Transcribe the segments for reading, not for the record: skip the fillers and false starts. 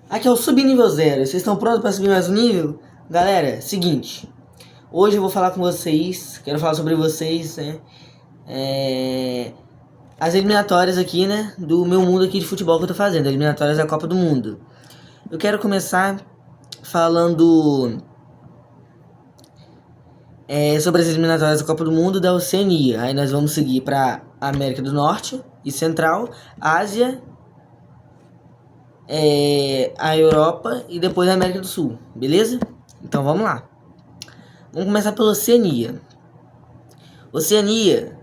Aqui é o Subnível Zero. Vocês estão prontos para subir mais um nível? Galera, seguinte. Hoje eu vou falar com vocês. Quero falar sobre vocês, né? As eliminatórias aqui, né? Do meu mundo aqui de futebol que eu tô fazendo. Eliminatórias da Copa do Mundo. Eu quero começar falando sobre as eliminatórias da Copa do Mundo da Oceania. Aí nós vamos seguir para América do Norte e Central, Ásia, a Europa e depois a América do Sul, beleza? Então vamos lá. Vamos começar pela Oceania. Oceania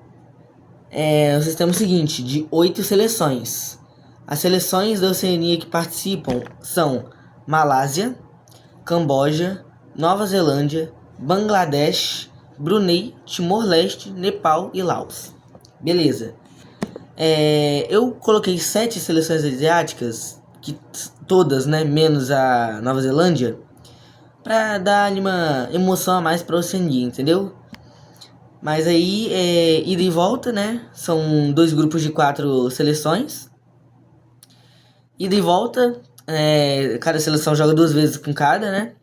é o sistema seguinte, de 8 seleções. As seleções da Oceania que participam são Malásia, Camboja, Nova Zelândia, Bangladesh, Brunei, Timor-Leste, Nepal e Laos. Beleza. Eu coloquei 7 seleções asiáticas, que todas, né, menos a Nova Zelândia, pra dar uma emoção a mais pra Oceania, entendeu? Mas aí, ida e volta, né? São 2 grupos de 4 seleções. Ida e volta, cada seleção joga 2 vezes com cada, né?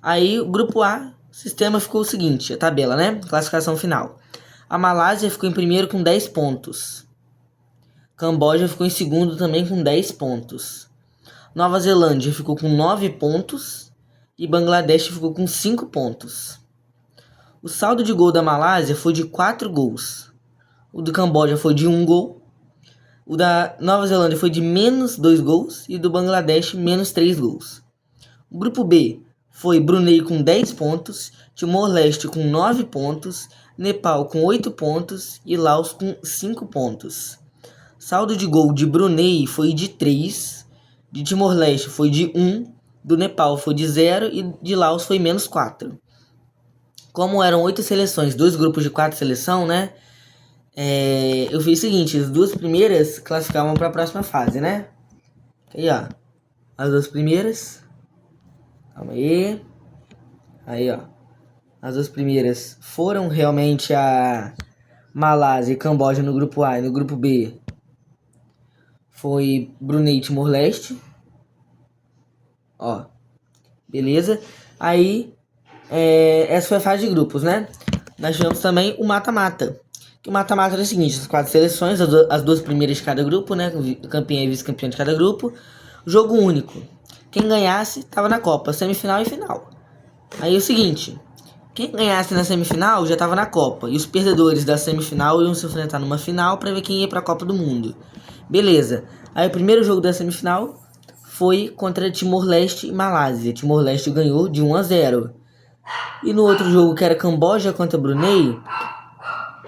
Aí, o grupo A, o sistema ficou o seguinte, a tabela, né? Classificação final. A Malásia ficou em primeiro com 10 pontos. Camboja ficou em segundo também com 10 pontos. Nova Zelândia ficou com 9 pontos. E Bangladesh ficou com 5 pontos. O saldo de gol da Malásia foi de 4 gols. O do Camboja foi de 1 gol. O da Nova Zelândia foi de menos 2 gols. E do Bangladesh, menos 3 gols. O grupo B foi Brunei com 10 pontos. Timor-Leste com 9 pontos. Nepal com 8 pontos. E Laos com 5 pontos. Saldo de gol de Brunei foi de 3. De Timor-Leste foi de 1. Do Nepal foi de 0. E de Laos foi menos 4. Como eram 8 seleções, 2 grupos de 4 seleção, né? Eu fiz o seguinte, as 2 primeiras classificavam para a próxima fase, né? Aí, ó. As 2 primeiras. Calma aí. Aí, ó. As 2 primeiras foram realmente a Malásia e Camboja no grupo A, e no grupo B foi Brunei e Timor-Leste. Ó. Beleza? Aí, essa foi a fase de grupos, né? Nós tivemos também o mata-mata. O mata-mata era o seguinte, as 4 seleções, as 2 primeiras de cada grupo, né? Campeão e vice-campeão de cada grupo. Jogo único. Quem ganhasse estava na Copa, semifinal e final. Aí é o seguinte, quem ganhasse na semifinal já estava na Copa. E os perdedores da semifinal iam se enfrentar numa final para ver quem ia para a Copa do Mundo. Beleza. Aí o primeiro jogo da semifinal foi contra Timor-Leste e Malásia. Timor-Leste ganhou de 1-0. E no outro jogo, que era Camboja contra Brunei,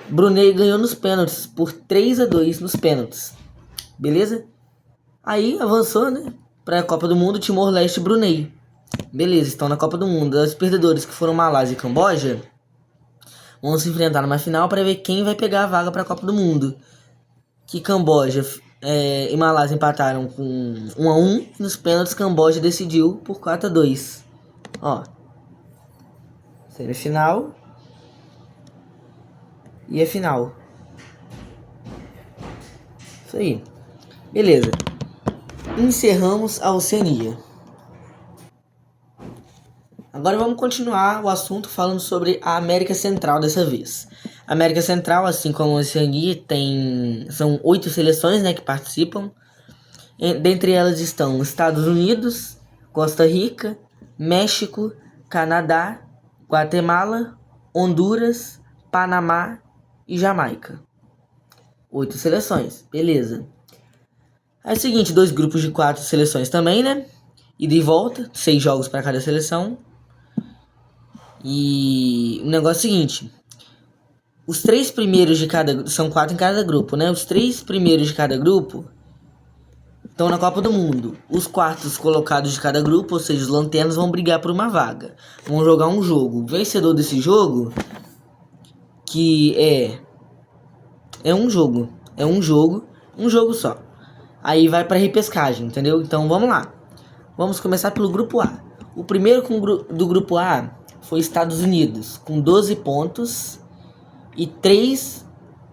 Brunei ganhou nos pênaltis por 3-2 nos pênaltis. Beleza? Aí avançou, né? Para a Copa do Mundo, Timor-Leste e Brunei. Beleza, estão na Copa do Mundo. Os perdedores, que foram Malásia e Camboja, vão se enfrentar numa final para ver quem vai pegar a vaga para a Copa do Mundo. Que Camboja e Malásia empataram com 1-1. E nos pênaltis, Camboja decidiu por 4-2. Ó. Semifinal. E a final. Isso aí. Beleza. Encerramos a Oceania. Agora vamos continuar o assunto falando sobre a América Central dessa vez. A América Central, assim como a Oceania, são 8 seleções, né, que participam. Dentre elas estão Estados Unidos, Costa Rica, México, Canadá, Guatemala, Honduras, Panamá e Jamaica. 8 seleções, beleza. É o seguinte, 2 grupos de 4 seleções também, né? Ida e volta, 6 jogos para cada seleção. E o negócio é o seguinte, os 3 primeiros de cada... São 4 em cada grupo, né? Os 3 primeiros de cada grupo estão na Copa do Mundo. Os quartos colocados de cada grupo, ou seja, os lanternas, vão brigar por uma vaga. Vão jogar um jogo. O vencedor desse jogo, que um jogo. É um jogo só. Aí vai pra repescagem, entendeu? Então vamos lá. Vamos começar pelo grupo A. O primeiro do grupo A foi Estados Unidos, com 12 pontos e 3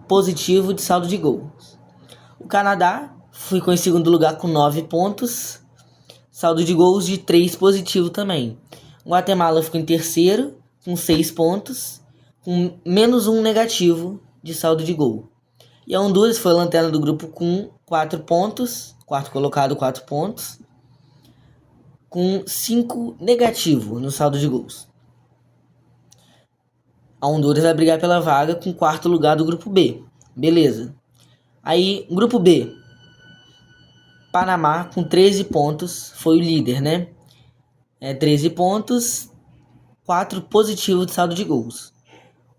positivo de saldo de gols. O Canadá ficou em segundo lugar com 9 pontos. saldo de gols de 3 positivo também. Guatemala ficou em terceiro, com 6 pontos, com menos 1 negativo de saldo de gol. E a Honduras foi a lanterna do grupo com 4 pontos, quarto colocado 4 pontos, com 5 negativo no saldo de gols. A Honduras vai brigar pela vaga com o quarto lugar do grupo B. Beleza. Aí, grupo B. Panamá com 13 pontos, foi o líder, né? 13 pontos, 4 positivos de saldo de gols.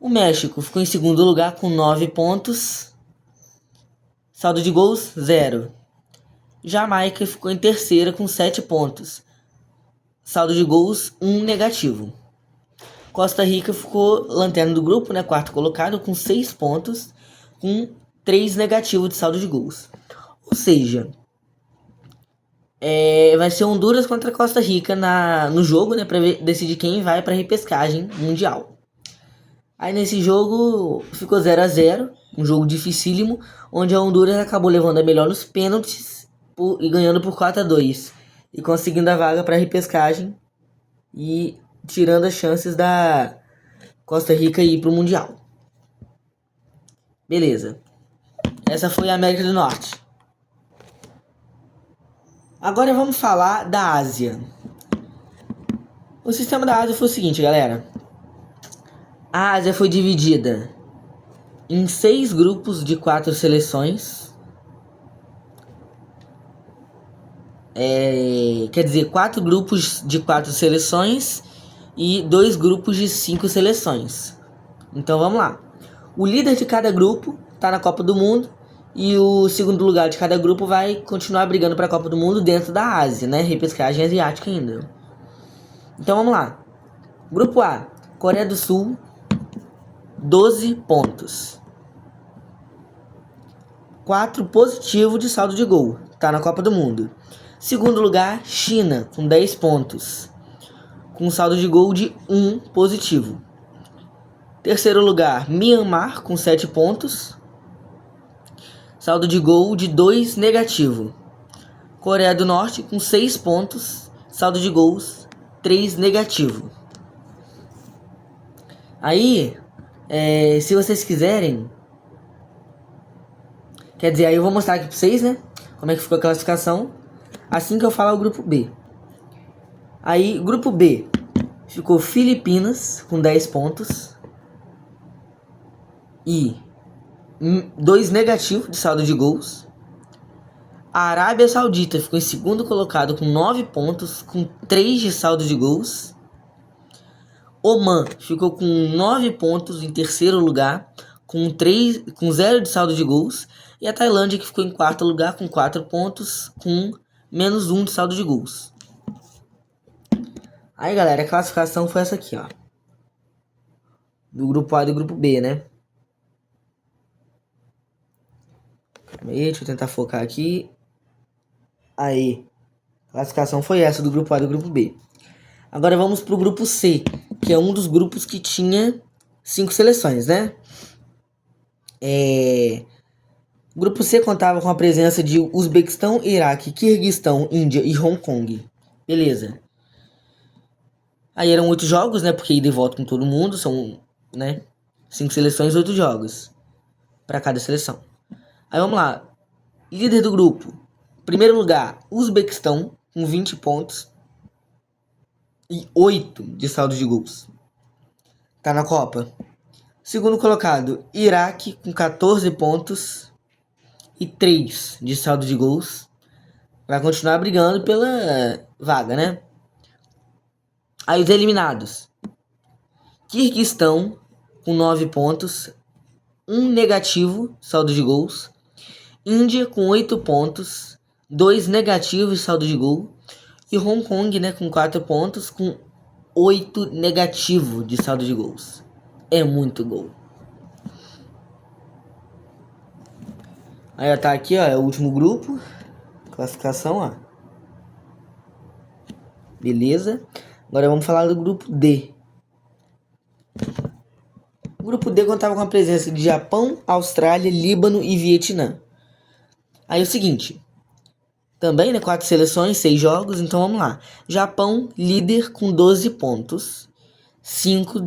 O México ficou em segundo lugar com 9 pontos, saldo de gols 0. Jamaica ficou em terceira com 7 pontos, saldo de gols 1 negativo. Costa Rica ficou lanterna do grupo, né, quarto colocado, com 6 pontos, com 3 negativos de saldo de gols. Ou seja, vai ser Honduras contra Costa Rica no jogo, né, para decidir quem vai para a repescagem mundial. Aí nesse jogo ficou 0-0, um jogo dificílimo, onde a Honduras acabou levando a melhor nos pênaltis e ganhando por 4-2 e conseguindo a vaga para a repescagem e tirando as chances da Costa Rica ir para o Mundial. Beleza. Essa foi a América do Norte. Agora vamos falar da Ásia. O sistema da Ásia foi o seguinte, galera. A Ásia foi dividida em 6 grupos de 4 seleções. Quer dizer, 4 grupos de 4 seleções e 2 grupos de 5 seleções. Então vamos lá. O líder de cada grupo está na Copa do Mundo e o segundo lugar de cada grupo vai continuar brigando para a Copa do Mundo dentro da Ásia, né? Repescagem asiática ainda. Então vamos lá. Grupo A, Coreia do Sul, 12 pontos. 4 positivo de saldo de gol, tá na Copa do Mundo. Segundo lugar, China, com 10 pontos, com saldo de gol de 1 positivo. Terceiro lugar, Myanmar, com 7 pontos, saldo de gol de 2 negativo. Coreia do Norte, com 6 pontos, saldo de gols 3 negativo. Aí, se vocês quiserem, quer dizer, aí eu vou mostrar aqui pra vocês, né, como é que ficou a classificação, assim que eu falar o grupo B. Aí, grupo B, ficou Filipinas, com 10 pontos, e 2 negativos de saldo de gols. A Arábia Saudita ficou em segundo colocado com 9 pontos, com 3 de saldo de gols. Oman ficou com 9 pontos em terceiro lugar, com 0 de saldo de gols. E a Tailândia, que ficou em quarto lugar com 4 pontos, com menos 1 de saldo de gols. Aí, galera, a classificação foi essa aqui, ó. Do grupo A e do grupo B, né? Calma aí, deixa eu tentar focar aqui. Aí, a classificação foi essa do grupo A e do grupo B. Agora vamos pro grupo C, que é um dos grupos que tinha 5 seleções, né? O grupo C contava com a presença de Uzbequistão, Iraque, Quirguistão, Índia e Hong Kong. Beleza. Aí eram 8 jogos, né? Porque ida e volta com todo mundo. São, né? 5 seleções, 8 jogos para cada seleção. Aí vamos lá. Líder do grupo. Primeiro lugar, Uzbequistão, com 20 pontos e 8 de saldo de gols. Tá na Copa. Segundo colocado, Iraque, com 14 pontos e 3 de saldo de gols. Vai continuar brigando pela vaga, né? Aí os eliminados. Quirguistão, com 9 pontos, 1 negativo, saldo de gols. Índia, com 8 pontos, 2 negativos, saldo de gol. E Hong Kong, né, com 4 pontos, com 8 negativo de saldo de gols. É muito gol. Aí tá aqui, ó, é o último grupo. Classificação, ó. Beleza. Agora vamos falar do grupo D. O grupo D contava com a presença de Japão, Austrália, Líbano e Vietnã. Aí é o seguinte. também, né? 4 seleções, 6 jogos. Então vamos lá. Japão, líder com 12 pontos. 5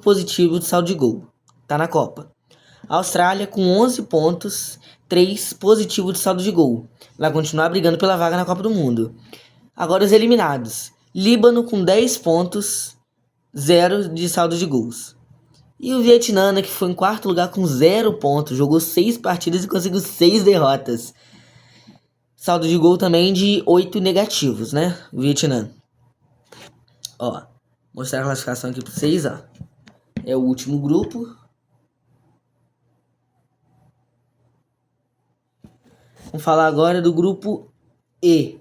positivos de saldo de gol. Tá na Copa. Austrália com 11 pontos. 3 positivos de saldo de gol. Vai continuar brigando pela vaga na Copa do Mundo. Agora os eliminados. Líbano com 10 pontos. 0 de saldo de gols. E o Vietnã, né, que foi em quarto lugar com 0 pontos. Jogou 6 partidas e conseguiu 6 derrotas. Saldo de gol também de 8 negativos, né? O Vietnã. Ó, mostrar a classificação aqui para vocês, ó. É o último grupo. Vamos falar agora do grupo E.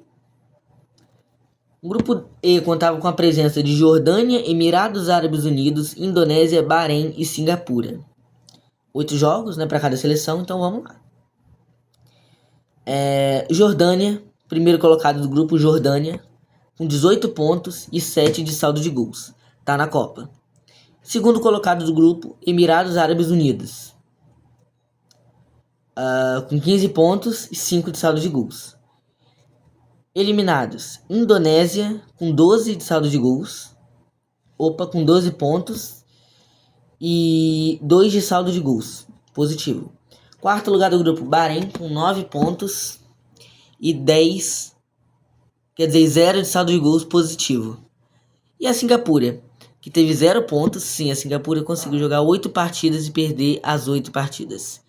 O grupo E contava com a presença de Jordânia, Emirados Árabes Unidos, Indonésia, Bahrein e Singapura. 8 jogos, né, para cada seleção, então vamos lá. Jordânia, primeiro colocado do grupo, Jordânia, com 18 pontos e 7 de saldo de gols. Tá na Copa. Segundo colocado do grupo, Emirados Árabes Unidos, com 15 pontos e 5 de saldo de gols. Eliminados, Indonésia, com 12 de saldo de gols. Com 12 pontos e 2 de saldo de gols. Positivo. Quarto lugar do grupo, Bahrein, com 9 pontos e 10... Quer dizer, 0 de saldo de gols positivo. E a Singapura, que teve 0 pontos. Sim, a Singapura conseguiu jogar 8 partidas e perder as 8 partidas.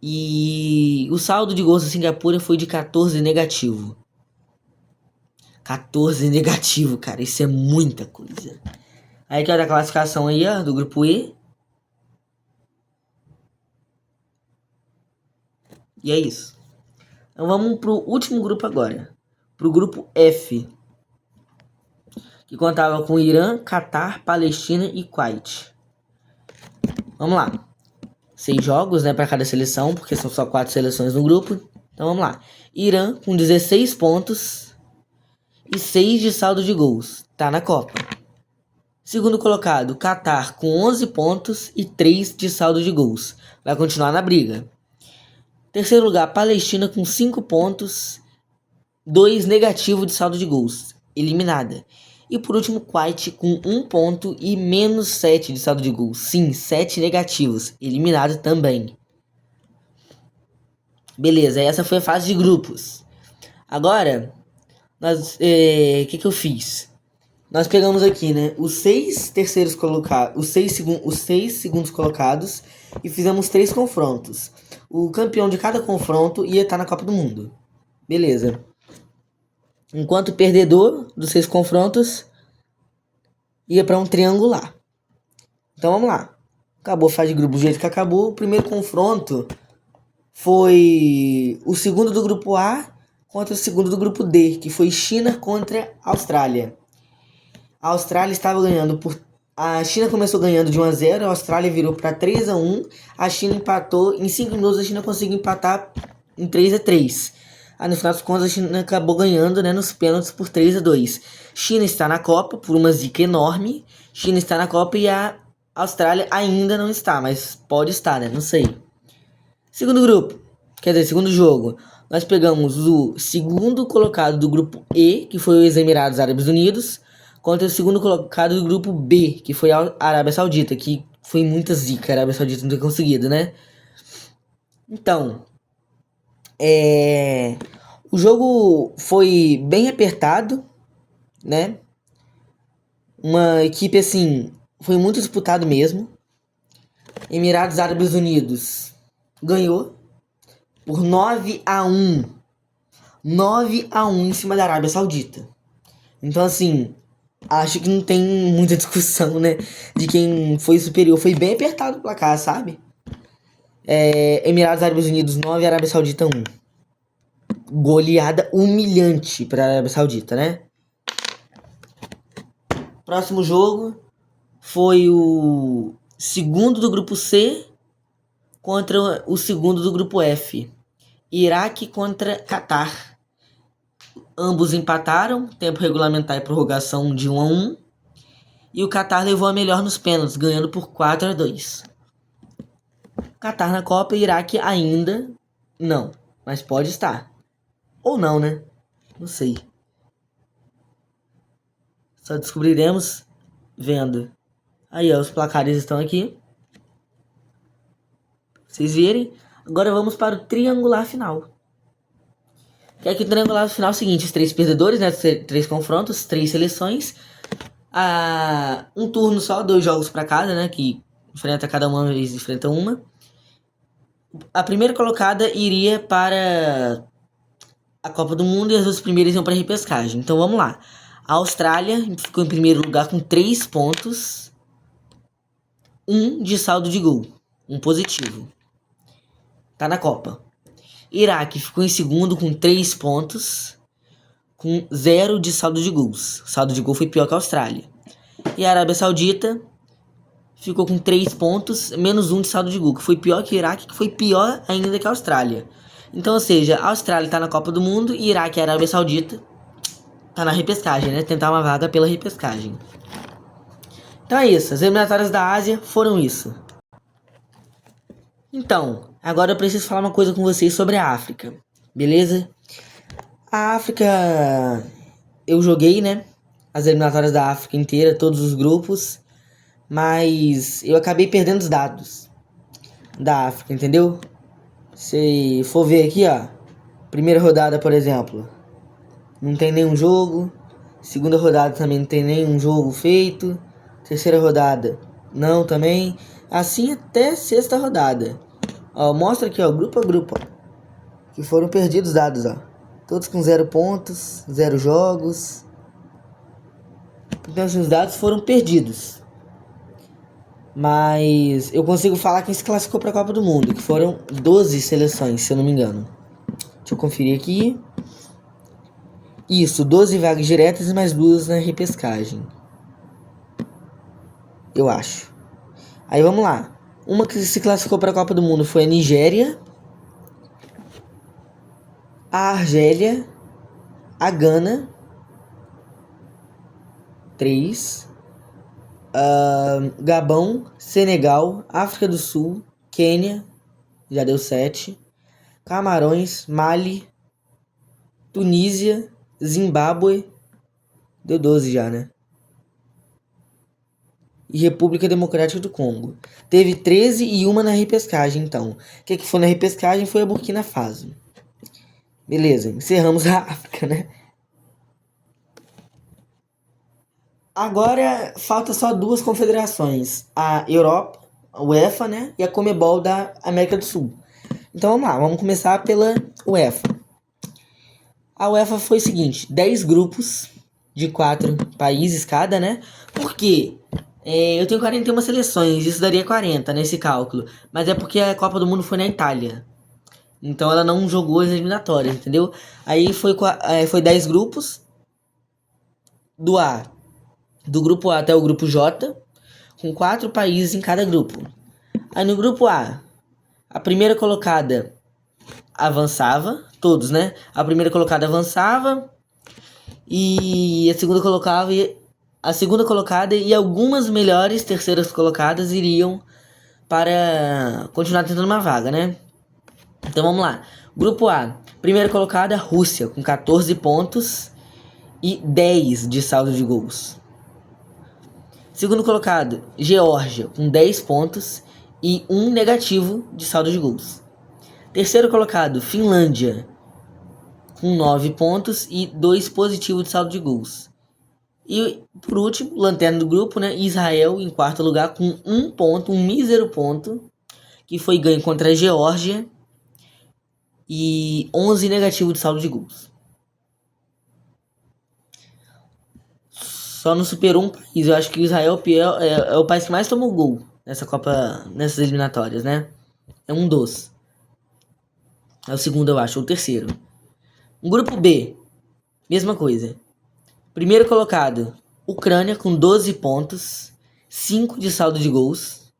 E o saldo de gols da Singapura foi de 14 negativo. 14 negativo, cara. Isso é muita coisa. Aí que é a classificação aí, ó, do grupo E. E é isso. Então vamos pro último grupo agora. Pro grupo F. Que contava com Irã, Catar, Palestina e Kuwait. Vamos lá. 6 jogos, né, para cada seleção, porque são só 4 seleções no grupo. Então vamos lá. Irã com 16 pontos e 6 de saldo de gols. Tá na Copa. Segundo colocado, Catar com 11 pontos e 3 de saldo de gols. Vai continuar na briga. Terceiro lugar, Palestina com 5 pontos, 2 negativo de saldo de gols. Eliminada. E por último, Kuwait com 1 ponto e menos 7 de saldo de gols. Sim, 7 negativos. Eliminado também. Beleza, essa foi a fase de grupos. Agora, que eu fiz? Nós pegamos aqui, né, os 6 terceiros colocados, os 6 segundos colocados e fizemos 3 confrontos. O campeão de cada confronto ia estar na Copa do Mundo. Beleza. Enquanto o perdedor dos 6 confrontos ia para um triangular. Então vamos lá. Acabou a fase de grupo do jeito que acabou. O primeiro confronto foi o segundo do grupo A contra o segundo do grupo D, que foi China contra Austrália. A Austrália estava ganhando A China começou ganhando de 1-0, a Austrália virou para 3-1, a China empatou, em 5 minutos a China conseguiu empatar em 3-3. Aí no final das contas a China acabou ganhando, né, nos pênaltis por 3-2. China está na Copa por uma zica enorme, China está na Copa e a Austrália ainda não está, mas pode estar, né, não sei. Segundo grupo, quer dizer, segundo jogo, nós pegamos o segundo colocado do grupo E, que foi os Emirados Árabes Unidos, contra o segundo colocado do grupo B, que foi a Arábia Saudita, que foi muita zica a Arábia Saudita não ter conseguido, né? Então, o jogo foi bem apertado, né? Uma equipe, assim, foi muito disputado mesmo. Emirados Árabes Unidos ganhou por 9-1. 9-1 em cima da Arábia Saudita. Então, assim, acho que não tem muita discussão, né, de quem foi superior. Foi bem apertado o placar, sabe? Emirados Árabes Unidos 9, Arábia Saudita 1. Goleada humilhante para a Arábia Saudita, né? Próximo jogo foi o segundo do grupo C contra o segundo do grupo F. Iraque contra Catar. Ambos empataram, tempo regulamentar e prorrogação de 1-1. E o Catar levou a melhor nos pênaltis, ganhando por 4-2. Catar na Copa e Iraque ainda não, mas pode estar. Ou não, né? Não sei. Só descobriremos vendo. Aí, ó, os placares estão aqui. Vocês verem. Agora vamos para o triangular final. Que aqui o triangular final é o seguinte: os 3 perdedores, né? 3 confrontos, 3 seleções. Um turno só, 2 jogos para cada, né? Que enfrenta cada uma vez, enfrenta uma. A primeira colocada iria para a Copa do Mundo e as duas primeiras iam para repescagem. Então vamos lá. A Austrália ficou em primeiro lugar com 3 pontos. 1 de saldo de gol. 1 positivo. Tá na Copa. Iraque ficou em segundo com 3 pontos. Com 0 de saldo de gols. O saldo de gol foi pior que a Austrália. E a Arábia Saudita ficou com 3 pontos, menos 1 de saldo de gol, que foi pior que o Iraque, que foi pior ainda que a Austrália. Então, ou seja, a Austrália tá na Copa do Mundo e Iraque e a Arábia Saudita tá na repescagem, né? Tentar uma vaga pela repescagem. Então é isso, as eliminatórias da Ásia foram isso. Então, agora eu preciso falar uma coisa com vocês sobre a África, beleza? A África, eu joguei, né? As eliminatórias da África inteira, todos os grupos, mas eu acabei perdendo os dados da África, entendeu? Se for ver aqui, ó, primeira rodada, por exemplo, não tem nenhum jogo. Segunda rodada também não tem nenhum jogo feito. Terceira rodada, não também. Assim até sexta rodada. Ó, mostra aqui, ó, grupo a grupo, ó, que foram perdidos dados, ó. Todos com 0 pontos, 0 jogos. Então esses dados foram perdidos. Mas eu consigo falar quem se classificou para a Copa do Mundo, que foram 12 seleções, se eu não me engano. Deixa eu conferir aqui. Isso, 12 vagas diretas e mais 2 na repescagem. Eu acho. Aí vamos lá. Uma que se classificou para a Copa do Mundo foi a Nigéria, a Argélia, a Gana, 3, Gabão, Senegal, África do Sul, Quênia, já deu 7, Camarões, Mali, Tunísia, Zimbábue, deu 12 já, né? E República Democrática do Congo. Teve 13 e uma na repescagem, então. O que foi na repescagem foi a Burkina Faso. Beleza, encerramos a África, né? Agora falta só 2 confederações. A Europa, a UEFA, né? E a Comebol da América do Sul. Então vamos lá, vamos começar pela UEFA. A UEFA foi o seguinte: 10 grupos de 4 países cada, né? Por quê? Eu tenho 41 seleções, isso daria 40 nesse cálculo. Mas é porque a Copa do Mundo foi na Itália. Então ela não jogou as eliminatórias, entendeu? Aí foi 10 grupos. Do grupo A até o grupo J, com 4 países em cada grupo. Aí no grupo A primeira colocada avançava, todos, né? A primeira colocada avançava e a segunda colocada e algumas melhores terceiras colocadas iriam para continuar tentando uma vaga, né? Então vamos lá. Grupo A, primeira colocada, Rússia, com 14 pontos e 10 de saldo de gols. Segundo colocado, Geórgia, com 10 pontos e 1 negativo de saldo de gols. Terceiro colocado, Finlândia, com 9 pontos e 2 positivos de saldo de gols. E, por último, lanterna do grupo, né, Israel, em quarto lugar, com 1 ponto, um mísero ponto, que foi ganho contra a Geórgia, e 11 negativo de saldo de gols. Só não superou um país. Eu acho que o Israel é o país que mais tomou gol nessa Copa, nessas eliminatórias, né? É um dos. É o segundo, eu acho, ou o terceiro. Um grupo B, mesma coisa. Primeiro colocado, Ucrânia, com 12 pontos, 5 de saldo de gols.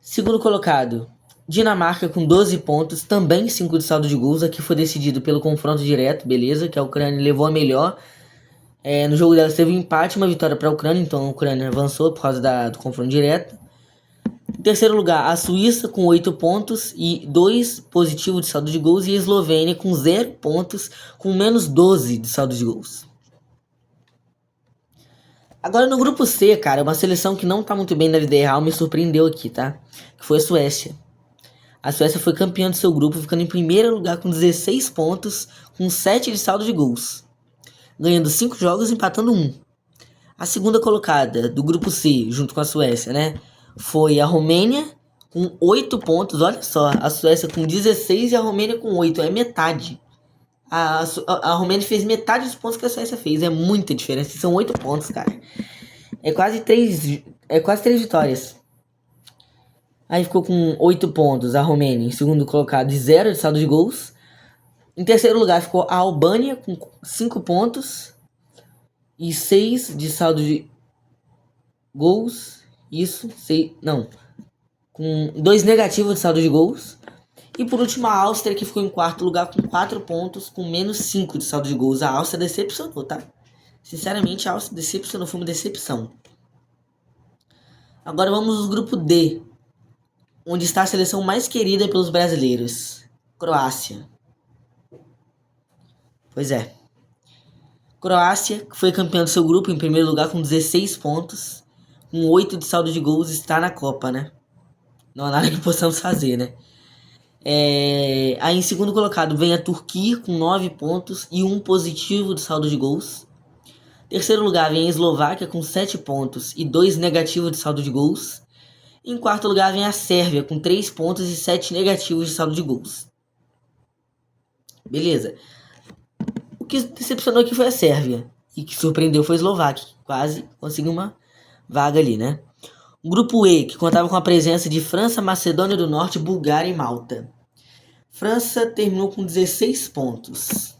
Segundo colocado, Dinamarca, com 12 pontos, também 5 de saldo de gols. Aqui foi decidido pelo confronto direto, beleza? Que a Ucrânia levou a melhor. No jogo dela teve um empate, uma vitória para a Ucrânia, então a Ucrânia avançou por causa do confronto direto. terceiro lugar, a Suíça com 8 pontos e 2 positivo de saldo de gols. E a Eslovênia com 0 pontos, com menos 12 de saldo de gols. Agora no grupo C, cara, uma seleção que não tá muito bem na vida real me surpreendeu aqui, tá? Que foi a Suécia. A Suécia foi campeã do seu grupo, ficando em primeiro lugar com 16 pontos, com 7 de saldo de gols. Ganhando 5 jogos e empatando 1. A segunda colocada do grupo C, junto com a Suécia, né? Foi a Romênia, com 8 pontos. Olha só, a Suécia com 16 e a Romênia com 8. É metade. A Romênia fez metade dos pontos que a Suécia fez. É muita diferença. São 8 pontos, cara. É quase 3 vitórias. Aí ficou com 8 pontos a Romênia em segundo colocado e 0 de saldo de gols. Em terceiro lugar ficou a Albânia com 5 pontos e 6 de saldo de gols. Isso, com 2 negativos de saldo de gols. E por último a Áustria, que ficou em quarto lugar com 4 pontos, com menos 5 de saldo de gols. A Áustria decepcionou, tá? Sinceramente, a Áustria decepcionou, foi uma decepção. Agora vamos ao grupo D, onde está a seleção mais querida pelos brasileiros, Croácia. Pois é. Croácia, que foi campeã do seu grupo em primeiro lugar com 16 pontos, com 8 de saldo de gols, está na Copa, né? Não há nada que possamos fazer, né? Aí em segundo colocado vem a Turquia com 9 pontos e 1 positivo de saldo de gols. Terceiro lugar vem a Eslováquia com 7 pontos e 2 negativos de saldo de gols. Em quarto lugar vem a Sérvia com 3 pontos e 7 negativos de saldo de gols. Beleza. O que decepcionou aqui foi a Sérvia. E que surpreendeu foi a Eslováquia. Quase conseguiu uma vaga ali, né? O grupo E, que contava com a presença de França, Macedônia do Norte, Bulgária e Malta. França terminou com 16 pontos.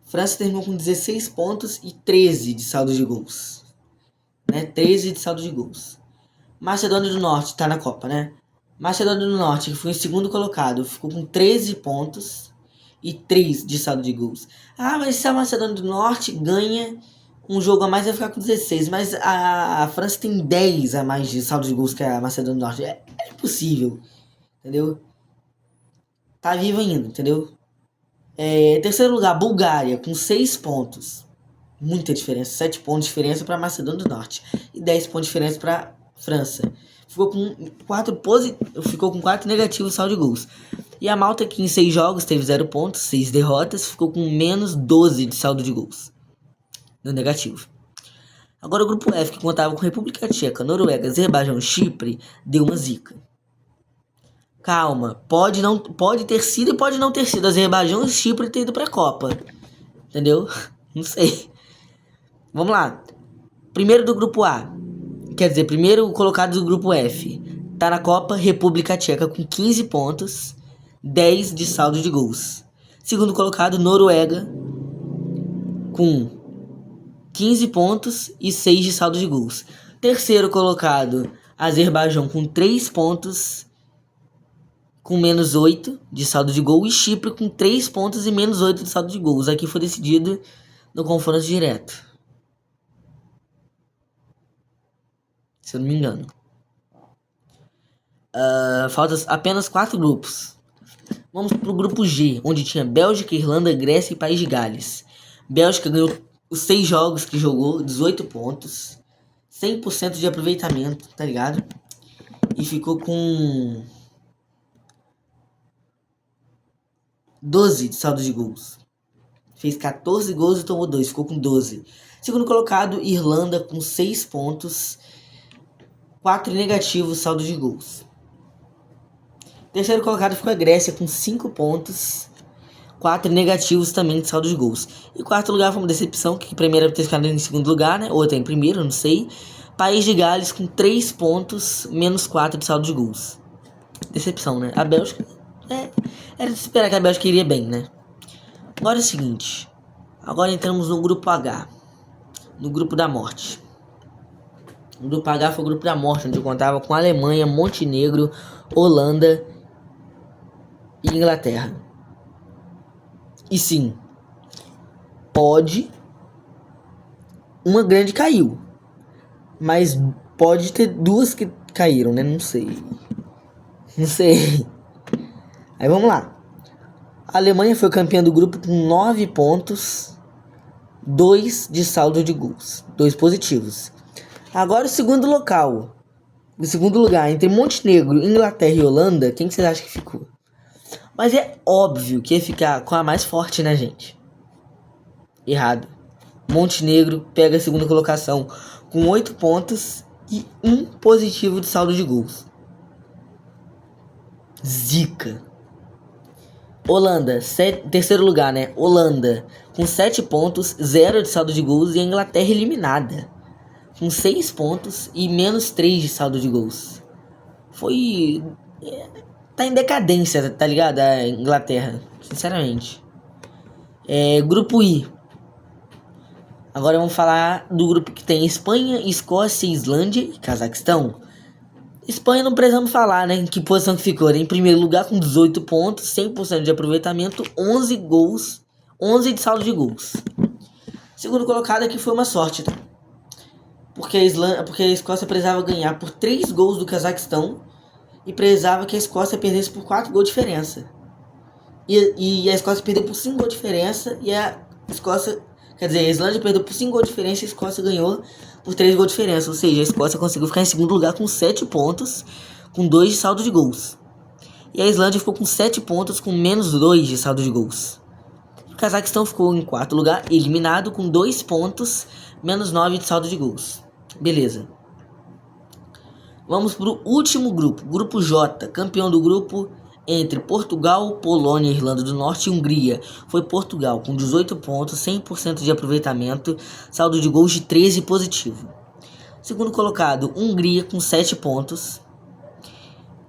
França terminou com 16 pontos e 13 de saldo de gols. Né? 13 de saldo de gols. Macedônia do Norte tá na Copa, né? Macedônia do Norte, que foi em segundo colocado, ficou com 13 pontos e 3 de saldo de gols. Ah, mas se a Macedônia do Norte ganha um jogo a mais, vai ficar com 16. Mas a França tem 10 a mais de saldo de gols que a Macedônia do Norte. É impossível, entendeu? Tá vivo ainda, entendeu? Terceiro lugar, Bulgária, com 6 pontos. Muita diferença. 7 pontos de diferença para Macedônia do Norte. E 10 pontos de diferença para França. Ficou com 4 negativos saldo de gols. E a Malta, que em 6 jogos teve 0 pontos, 6 derrotas, ficou com menos 12 de saldo de gols. No negativo. Agora o grupo F, que contava com República Tcheca, Noruega, Azerbaijão e Chipre, deu uma zica. Calma, pode ter sido e pode não ter sido. Azerbaijão e Chipre ter ido pra Copa. Entendeu? Não sei. Vamos lá. Primeiro do grupo A. Quer dizer, primeiro colocado do grupo F. Tá na Copa, República Tcheca com 15 pontos, 10 de saldo de gols. Segundo colocado, Noruega com 15 pontos e 6 de saldo de gols. Terceiro colocado, Azerbaijão com 3 pontos, com menos 8 de saldo de gol. E Chipre com 3 pontos e menos 8 de saldo de gols. Aqui foi decidido no confronto direto, se eu não me engano. Faltam apenas 4 grupos. Vamos pro grupo G, onde tinha Bélgica, Irlanda, Grécia e País de Gales. Bélgica ganhou os 6 jogos que jogou, 18 pontos, 100% de aproveitamento, tá ligado? E ficou com 12 de saldo de gols. Fez 14 gols e tomou 2, ficou com 12. Segundo colocado, Irlanda com 6 pontos, 4 negativos saldo de gols. Terceiro colocado ficou a Grécia com 5 pontos, 4 negativos também de saldo de gols. E quarto lugar foi uma decepção, que primeiro ter ficado em segundo lugar, né? Ou até em primeiro, não sei. País de Gales com 3 pontos, menos 4 de saldo de gols. Decepção, né? A Bélgica, era de esperar que a Bélgica iria bem, né? Agora é o seguinte. Agora entramos no grupo H. No grupo da morte. O grupo H foi o grupo da morte, onde eu contava com Alemanha, Montenegro, Holanda e Inglaterra. E sim, uma grande caiu, mas pode ter duas que caíram, né? Não sei. Não sei. Aí vamos lá. A Alemanha foi campeã do grupo com 9 pontos, 2 de saldo de gols, 2 positivos. Agora o segundo local. O segundo lugar, entre Montenegro, Inglaterra e Holanda, quem que vocês acham que ficou? Mas é óbvio que ia ficar com a mais forte, né, gente? Errado. Montenegro pega a segunda colocação com 8 pontos e 1 positivo de saldo de gols. Zica. Holanda, terceiro lugar, né? Holanda, com 7 pontos, 0 de saldo de gols. E a Inglaterra eliminada, com 6 pontos e menos 3 de saldo de gols. Foi... tá em decadência, tá ligado? A Inglaterra, sinceramente. Grupo I. Agora vamos falar do grupo que tem Espanha, Escócia, Islândia e Cazaquistão. Espanha não precisamos falar, né? Em que posição que ficou? Em primeiro lugar com 18 pontos, 100% de aproveitamento, 11 gols, 11 de saldo de gols. Segundo colocado aqui foi uma sorte, tá? Porque a Escócia precisava ganhar por 3 gols do Cazaquistão e precisava que a Escócia perdesse por 4 gols de diferença. E a Escócia perdeu por 5 gols de diferença e a Escócia... Quer dizer, a Islândia perdeu por 5 gols de diferença e a Escócia ganhou por 3 gols de diferença. Ou seja, a Escócia conseguiu ficar em segundo lugar com 7 pontos, com 2 de saldo de gols. E a Islândia ficou com 7 pontos, com menos 2 de saldo de gols. O Cazaquistão ficou em quarto lugar, eliminado, com 2 pontos, menos 9 de saldo de gols. Beleza. Vamos para o último grupo, grupo J, campeão do grupo entre Portugal, Polônia, Irlanda do Norte e Hungria. Foi Portugal com 18 pontos, 100% de aproveitamento, saldo de gols de 13 positivo. Segundo colocado, Hungria com 7 pontos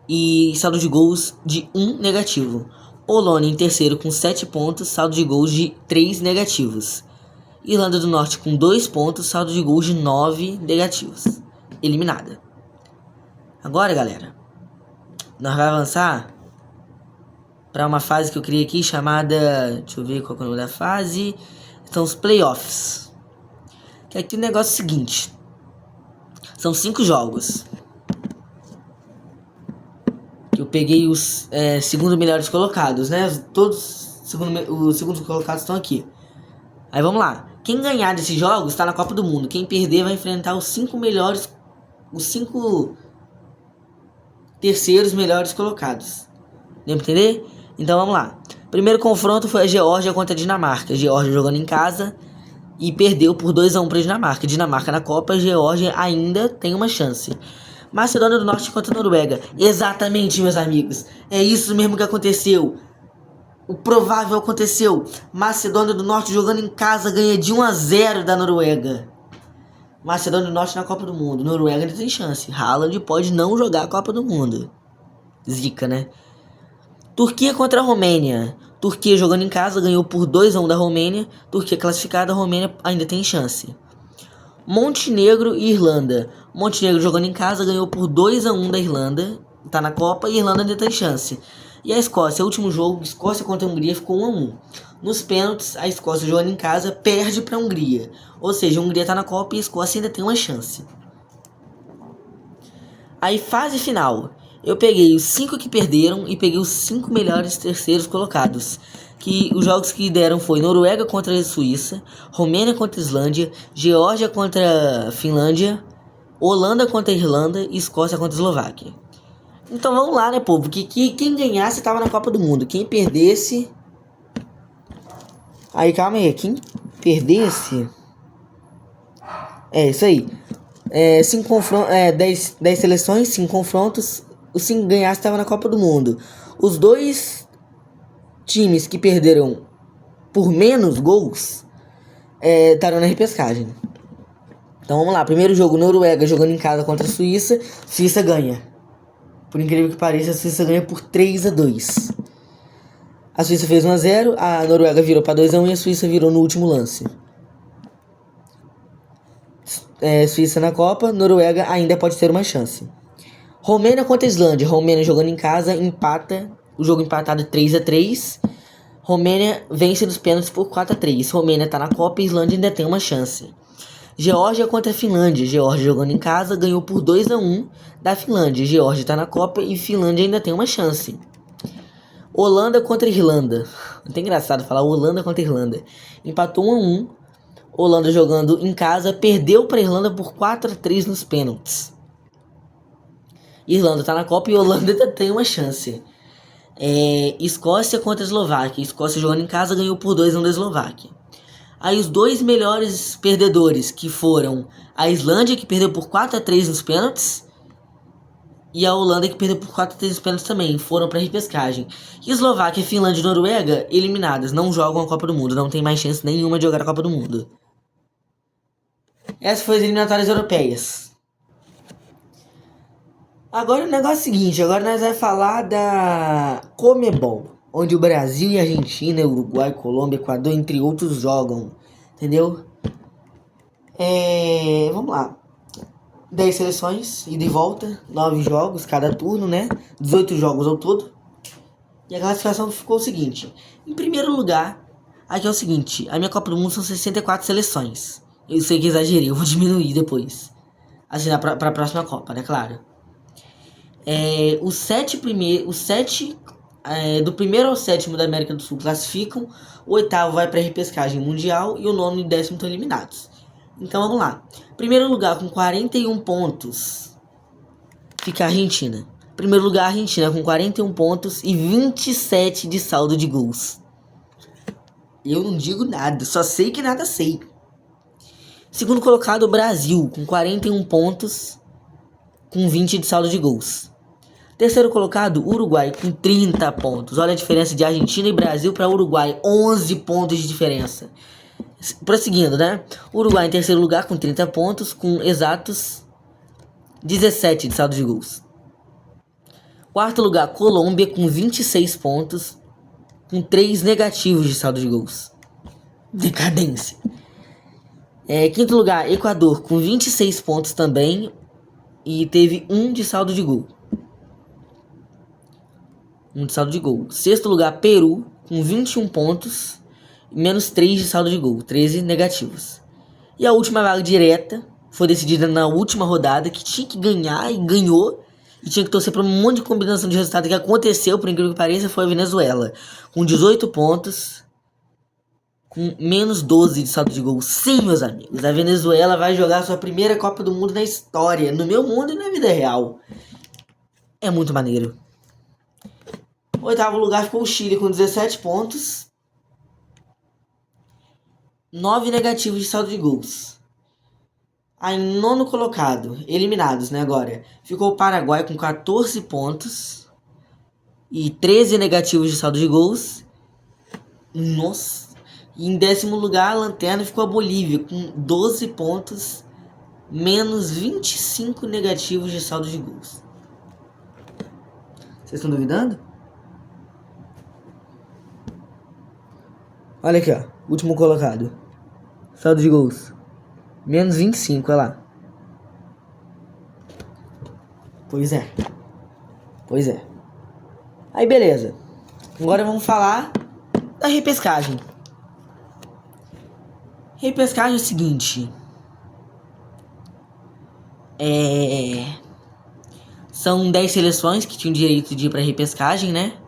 e saldo de gols de 1 negativo. Polônia em terceiro com 7 pontos, saldo de gols de 3 negativos. Irlanda do Norte com 2 pontos, saldo de gols de 9 negativos. Eliminada. Agora, galera, nós vamos avançar para uma fase que eu criei aqui chamada... Deixa eu ver qual é o nome da fase. São os playoffs. Que aqui o negócio é o seguinte. São 5 jogos. Eu peguei os segundo melhores colocados, né? Todos os segundos colocados estão aqui. Aí vamos lá. Quem ganhar desses jogos está na Copa do Mundo. Quem perder vai enfrentar os 5 melhores... Os 5 terceiros melhores colocados. Deu pra entender? Então vamos lá. Primeiro confronto foi a Geórgia contra a Dinamarca. A Geórgia jogando em casa e perdeu por 2-1 para a Dinamarca. Dinamarca na Copa, a Geórgia ainda tem uma chance. Macedônia do Norte contra a Noruega. Exatamente, meus amigos. É isso mesmo que aconteceu. O provável aconteceu. Macedônia do Norte jogando em casa ganha de 1-0 da Noruega. Macedônia do Norte na Copa do Mundo. Noruega ainda tem chance. Haaland pode não jogar a Copa do Mundo. Zica, né? Turquia contra a Romênia. Turquia jogando em casa ganhou por 2-1 da Romênia. Turquia classificada, a Romênia ainda tem chance. Montenegro e Irlanda. Montenegro jogando em casa ganhou por 2-1 da Irlanda. Tá na Copa e a Irlanda ainda tem chance. E a Escócia, último jogo, Escócia contra a Hungria ficou 1-1. Nos pênaltis, a Escócia jogando em casa perde para a Hungria. Ou seja, a Hungria tá na Copa e a Escócia ainda tem uma chance. Aí, fase final. Eu peguei os 5 que perderam e peguei os 5 melhores terceiros colocados. Que os jogos que deram foi Noruega contra a Suíça, Romênia contra a Islândia, Geórgia contra a Finlândia, Holanda contra a Irlanda e Escócia contra a Eslováquia. Então vamos lá, né, povo? Que quem ganhasse estava na Copa do Mundo. Quem perdesse... Aí, calma aí. Quem perdesse... É, isso aí. 10 seleções, 5 confrontos. Os 5 ganhassem estavam na Copa do Mundo. Os 2 times que perderam por menos gols estavam na repescagem. Então vamos lá. Primeiro jogo, Noruega jogando em casa contra a Suíça. Suíça ganha. Por incrível que pareça, a Suíça ganha por 3-2. A Suíça fez 1-0, a Noruega virou para 2-1 e a Suíça virou no último lance. Suíça na Copa, Noruega ainda pode ter uma chance. Romênia contra a Islândia. Romênia jogando em casa, empata. O jogo empatado 3-3. Romênia vence nos pênaltis por 4-3. Romênia tá na Copa e a Islândia ainda tem uma chance. Geórgia contra a Finlândia. Geórgia jogando em casa ganhou por 2-1 da Finlândia. Geórgia tá na Copa e Finlândia ainda tem uma chance. Holanda contra Irlanda. Muito engraçado falar Holanda contra Irlanda. Empatou 1-1. Holanda jogando em casa perdeu para Irlanda por 4-3 nos pênaltis. Irlanda tá na Copa e Holanda ainda tem uma chance. Escócia contra a Eslováquia. Escócia jogando em casa ganhou por 2-1 da Eslováquia. Aí os dois melhores perdedores, que foram a Islândia, que perdeu por 4-3 nos pênaltis, e a Holanda, que perdeu por 4-3 nos pênaltis também, foram para repescagem. Eslováquia, Finlândia e Noruega, eliminadas, não jogam a Copa do Mundo, não tem mais chance nenhuma de jogar a Copa do Mundo. Essas foram as eliminatórias europeias. Agora o negócio é o seguinte, agora nós vamos falar da Conmebol, onde o Brasil e a Argentina, Uruguai, Colômbia, Equador, entre outros, jogam. Entendeu? Vamos lá. 10 seleções, ida e volta, 9 jogos cada turno, né? 18 jogos ao todo. E a classificação ficou o seguinte. Em primeiro lugar, aqui é o seguinte. A minha Copa do Mundo são 64 seleções. Eu sei que exagerei, eu vou diminuir depois. Assim, pra próxima Copa, né? Claro. Os 7 do primeiro ao sétimo da América do Sul classificam, o oitavo vai para a repescagem mundial e o nono e 10º estão eliminados. Então vamos lá. Primeiro lugar com 41 pontos fica a Argentina. Primeiro lugar a Argentina com 41 pontos e 27 de saldo de gols. Eu não digo nada, só sei que nada sei. Segundo colocado o Brasil com 41 pontos com 20 de saldo de gols. Terceiro colocado, Uruguai, com 30 pontos. Olha a diferença de Argentina e Brasil para Uruguai. 11 pontos de diferença. Prosseguindo, né? Uruguai em terceiro lugar com 30 pontos, com exatos 17 de saldo de gols. Quarto lugar, Colômbia, com 26 pontos, com 3 negativos de saldo de gols. Decadência. Quinto lugar, Equador, com 26 pontos também, e teve 1 de saldo de gol. Sexto lugar, Peru, com 21 pontos, menos 3 de saldo de gol, 13 negativos. E a última vaga direta foi decidida na última rodada, que tinha que ganhar e ganhou, e tinha que torcer para um monte de combinação de resultado que aconteceu, por incrível que pareça, foi a Venezuela, com 18 pontos, com menos 12 de saldo de gol. Sim, meus amigos, a Venezuela vai jogar sua primeira Copa do Mundo na história, no meu mundo e na vida real. É muito maneiro. Oitavo lugar ficou o Chile com 17 pontos. 9 negativos de saldo de gols. Aí em nono colocado, eliminados, né, agora, ficou o Paraguai com 14 pontos e 13 negativos de saldo de gols. Nossa. E em décimo lugar, a lanterna, ficou a Bolívia com 12 pontos, menos 25 negativos de saldo de gols. Vocês estão duvidando? Olha aqui, ó. Último colocado. Saldo de gols. Menos 25, olha lá. Pois é. Aí, beleza. Agora vamos falar da repescagem. Repescagem é o seguinte. São 10 seleções que tinham direito de ir pra repescagem, né?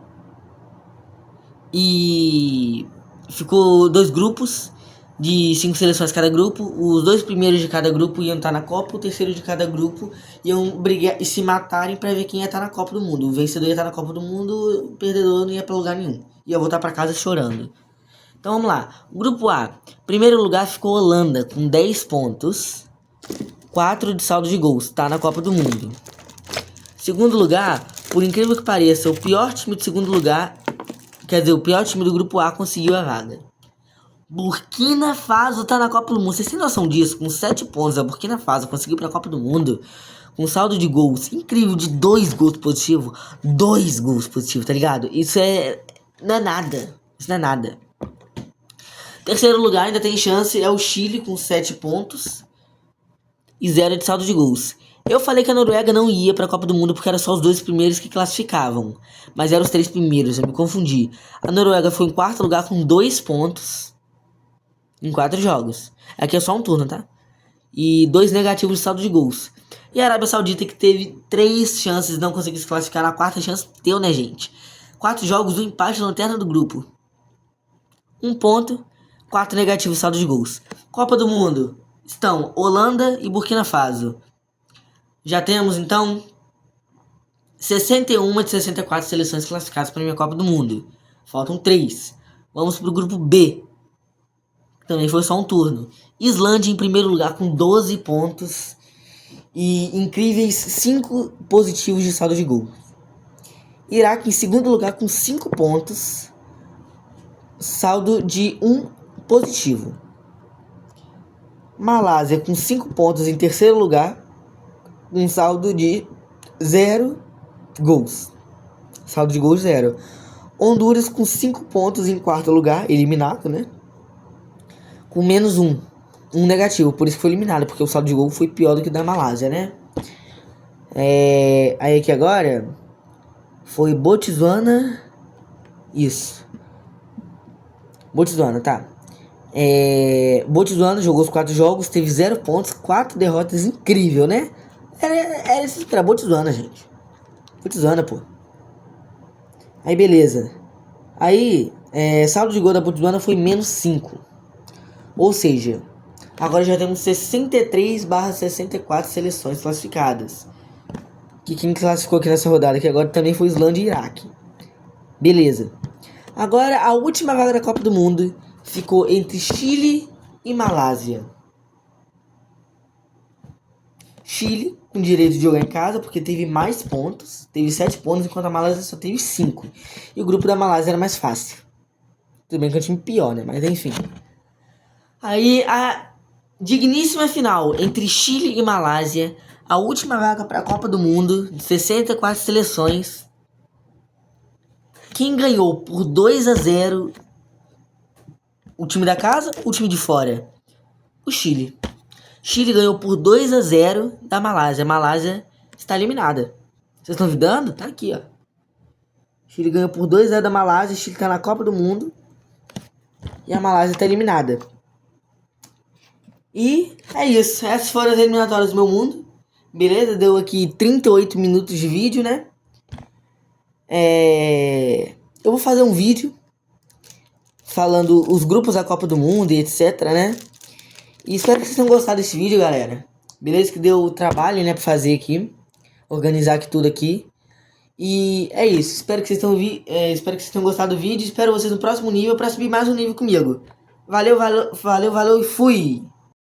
E ficou 2 grupos de 5 seleções cada grupo. Os 2 primeiros de cada grupo iam estar na Copa. O terceiro de cada grupo iam brigar e se matarem pra ver quem ia estar na Copa do Mundo. O vencedor ia estar na Copa do Mundo, o perdedor não ia pra lugar nenhum. Ia voltar pra casa chorando. Então vamos lá. Grupo A. Primeiro lugar ficou Holanda com 10 pontos. 4 de saldo de gols. Tá na Copa do Mundo. Segundo lugar, por incrível que pareça, o pior time do segundo lugar... Quer dizer, o pior time do grupo A conseguiu a vaga. Burkina Faso tá na Copa do Mundo. Vocês têm noção disso? Com 7 pontos, a Burkina Faso conseguiu pra Copa do Mundo. Com saldo de gols incrível de 2 gols positivos. 2 gols positivos, tá ligado? Isso não é nada. Isso não é nada. Terceiro lugar, ainda tem chance, é o Chile com 7 pontos. E 0 de saldo de gols. Eu falei que a Noruega não ia pra Copa do Mundo porque eram só os 2 primeiros que classificavam. Mas eram os 3 primeiros, eu me confundi. A Noruega foi em quarto lugar com 2 pontos em 4 jogos. Aqui é só um turno, tá? e 2 negativos de saldo de gols. E a Arábia Saudita, que teve 3 chances e não conseguiu se classificar, na quarta chance deu, né, gente? 4 jogos, 1 empate, lanterna do grupo. 1 ponto, 4 negativos de saldo de gols. Copa do Mundo estão Holanda e Burkina Faso. Já temos, então, 61 de 64 seleções classificadas para a minha Copa do Mundo. Faltam 3. Vamos para o grupo B. Também foi só um turno. Islândia em primeiro lugar com 12 pontos e incríveis 5 positivos de saldo de gol. Iraque em segundo lugar com 5 pontos, saldo de 1 positivo. Malásia com 5 pontos em terceiro lugar, um saldo de 0 gols. Saldo de gols 0. Honduras com 5 pontos em quarto lugar, eliminado, né? Com menos 1. Um negativo, por isso que foi eliminado, porque o saldo de gol foi pior do que o da Malásia, né? Aí aqui agora foi Botsuana. Isso. Botsuana, tá. Botsuana jogou os 4 jogos, teve 0 pontos, 4 derrotas, incrível, né? Era isso que era Botsuana, gente. Botsuana, pô. Aí beleza. Aí, saldo de gol da Botsuana foi menos 5. Ou seja, agora já temos 63/64 seleções classificadas. Que quem classificou aqui nessa rodada aqui agora também foi Islândia e Iraque. Beleza. Agora a última vaga da Copa do Mundo ficou entre Chile e Malásia. Chile com direito de jogar em casa porque teve mais pontos. Teve 7 pontos, enquanto a Malásia só teve 5. E o grupo da Malásia era mais fácil. Tudo bem que é um time pior, né? Mas enfim. Aí a digníssima final entre Chile e Malásia. A última vaga para a Copa do Mundo, de 64 seleções. Quem ganhou por 2-0? O time da casa ou o time de fora? O Chile. Chile ganhou por 2-0 da Malásia. A Malásia está eliminada. Vocês estão duvidando? Tá aqui, ó. Chile ganhou por 2-0 da Malásia. Chile está na Copa do Mundo. E a Malásia está eliminada. E é isso. Essas foram as eliminatórias do meu mundo. Beleza? Deu aqui 38 minutos de vídeo, né? Eu vou fazer um vídeo falando os grupos da Copa do Mundo e etc, né? E espero que vocês tenham gostado desse vídeo, galera. Beleza? Que deu trabalho, né, pra fazer aqui. Organizar aqui tudo aqui. E é isso. Espero que vocês tenham gostado do vídeo. Espero vocês no próximo nível pra subir mais um nível comigo. Valeu, valeu, valeu, valeu e fui!